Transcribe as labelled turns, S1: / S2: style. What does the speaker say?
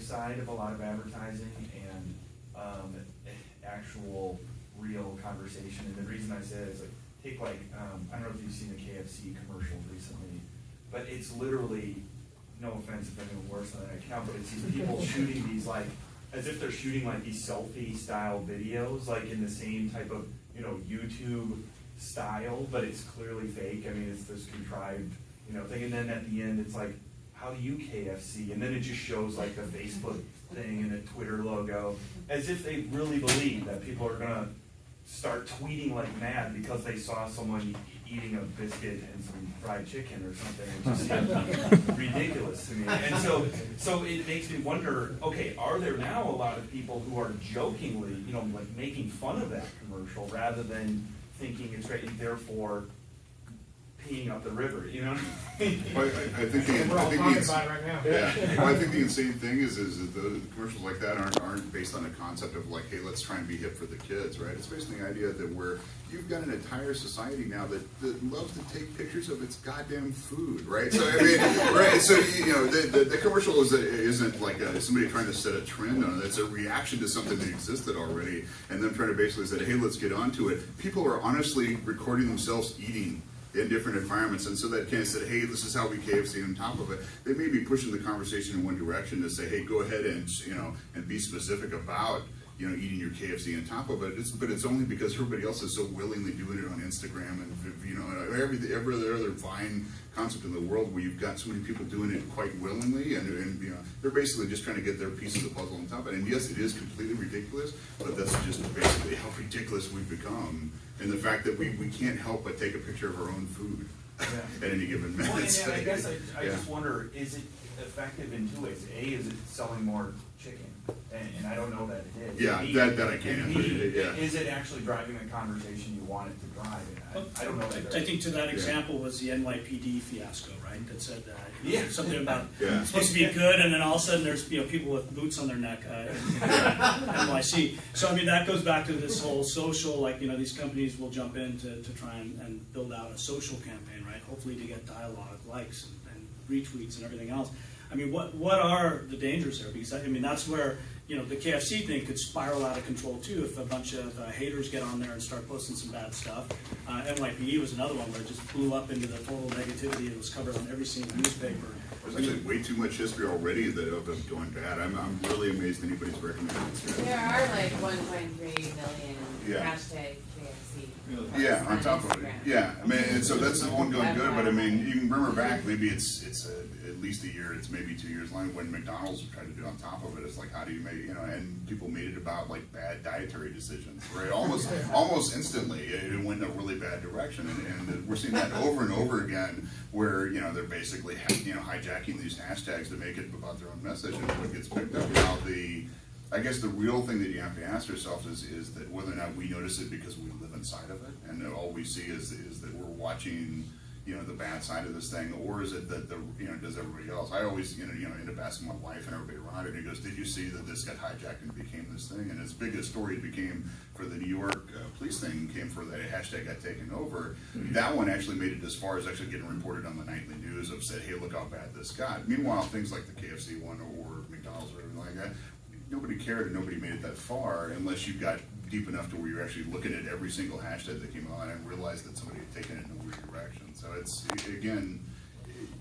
S1: side of a lot of advertising and actual real conversation. And the reason I say it is like, take like, I don't know if you've seen the KFC commercial recently, but it's literally, no offense if anyone works on that account, but it's these people shooting these like, as if they're shooting like these selfie style videos, like in the same type of, you know, YouTube style, but it's clearly fake. I mean, it's this contrived, you know, thing. And then at the end, it's like, how do you KFC? And then it just shows like the Facebook thing and a Twitter logo, as if they really believe that people are gonna start tweeting like mad because they saw someone eating a biscuit and some fried chicken or something. It just seems ridiculous to me. And so it makes me wonder, okay, are there now a lot of people who are jokingly, you know, like making fun of that commercial rather than thinking it's right and therefore peeing up the river, you know?
S2: Well, I think
S3: we're all talking about it right now.
S2: Yeah. Well, I think the insane thing is that the commercials like that aren't based on a concept of like, hey, let's try and be hip for the kids, right? It's based on the idea that you've got an entire society now that loves to take pictures of its goddamn food, right? So I mean, right? So you know, the commercial isn't like somebody trying to set a trend on it. It's a reaction to something that existed already, and them trying to basically say, hey, let's get onto it. People are honestly recording themselves eating in different environments, and so that kind of said, hey, this is how we KFC on top of it. They may be pushing the conversation in one direction to say, hey, go ahead and, you know, and be specific about, you know, eating your KFC on top of it. But it's only because everybody else is so willingly doing it on Instagram and, you know, every other Vine concept in the world where you've got so many people doing it quite willingly, and you know, they're basically just trying to get their piece of the puzzle on top of it. And yes, it is completely ridiculous, but that's just basically how ridiculous we've become. And the fact that we can't help but take a picture of our own food at any given minute.
S1: Well, and I guess I just wonder, is it effective in two ways? A, is it selling more chicken? And I don't know that it is.
S2: Yeah,
S1: B,
S2: that I can.
S1: And B,
S2: yeah.
S1: Is it actually driving the conversation you want it to drive? And I don't know.
S4: I think to that example was the NYPD fiasco, right? That said something about
S2: it's
S4: supposed to be good, and then all of a sudden there's people with boots on their neck in NYC. So I mean that goes back to this whole social, like these companies will jump in to try and build out a social campaign, right? Hopefully to get dialogue, likes, and retweets and everything else. I mean, what are the dangers there? Because I mean that's where the KFC thing could spiral out of control too if a bunch of haters get on there and start posting some bad stuff. NYPD was another one where it just blew up into the total negativity. It was covered on every single newspaper.
S2: There's actually way too much history already of them going bad. I'm really amazed anybody's recommending it.
S5: There are like 1.3 million hashtag KFC.
S2: Yeah, on top of it. Yeah, I mean, and so that's the one going good. But I mean, you can remember back, maybe it's at least a year. It's maybe 2 years long when McDonald's tried to do on top of it. It's like, how do you make and people made it about like bad dietary decisions, right? Almost instantly, it went in a really bad direction, and we're seeing that over and over again, where they're basically hijacking these hashtags to make it about their own message, and what gets picked up. Now I guess the real thing that you have to ask yourself is that whether or not we notice it because we live inside of it, and all we see is that we're watching the bad side of this thing, or is it that does everybody else? I always end up asking my wife and everybody around it, and he goes, "Did you see that this got hijacked and became this thing?" And as big a story it became for the New York police thing came for the hashtag got taken over. That one actually made it as far as actually getting reported on the nightly news of said, "Hey, look how bad this got." Meanwhile, things like the KFC one or McDonald's or everything like that, nobody cared and nobody made it that far unless you got deep enough to where you're actually looking at every single hashtag that came on and realized that somebody had taken it in a weird direction. So it's, again,